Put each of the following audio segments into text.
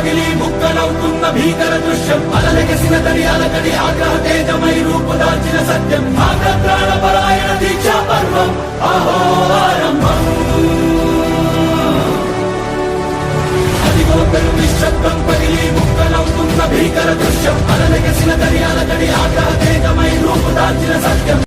పగిలి ముక్కలవుతున్న భీకర దృశ్యం అలలెగసిన దర్యాలకడి ఆగ్రహ తేజమై రూపుదాల్చిన సత్యం ప్రాణపరాయణ దీక్షా పర్వం అహో ఆరంభం అదిగోతరు నిశ్శబ్దం పగిలి ముక్కలవుతున్న భీకర దృశ్యం అలలెగసిన దర్యాలకడి ఆగ్రహ తేజమై రూపుదాల్చిన సత్యం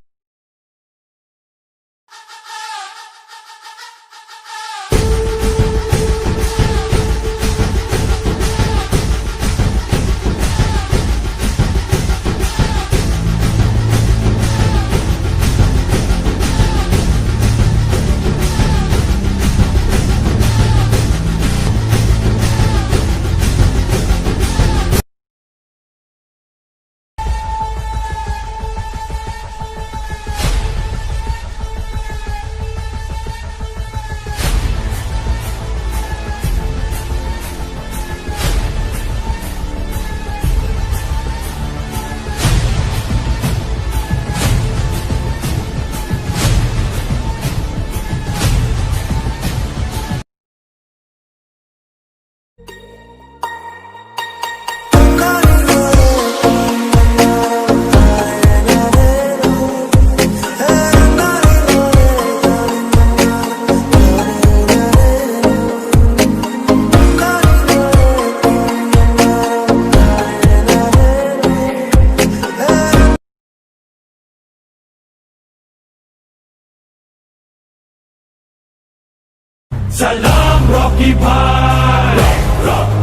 सलाम रॉकी भाई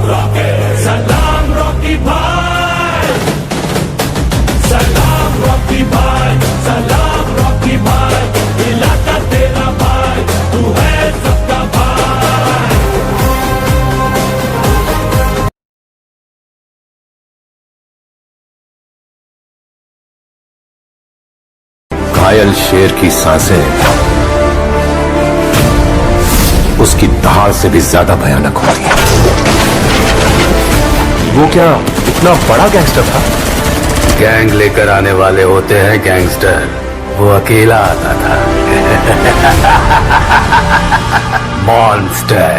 रॉकी सलाम रॉकी भाई सलाम रॉकी भाई सलाम रॉकी भाई इलाका तेरा भाई तू है सबका भाई घायल शेर की सांसें उसकी दहाड़ से भी ज्यादा भयानक होती है। वो क्या इतना बड़ा गैंगस्टर था? गैंग लेकर आने वाले होते हैं गैंगस्टर, वो अकेला आता था। मॉन्स्टर।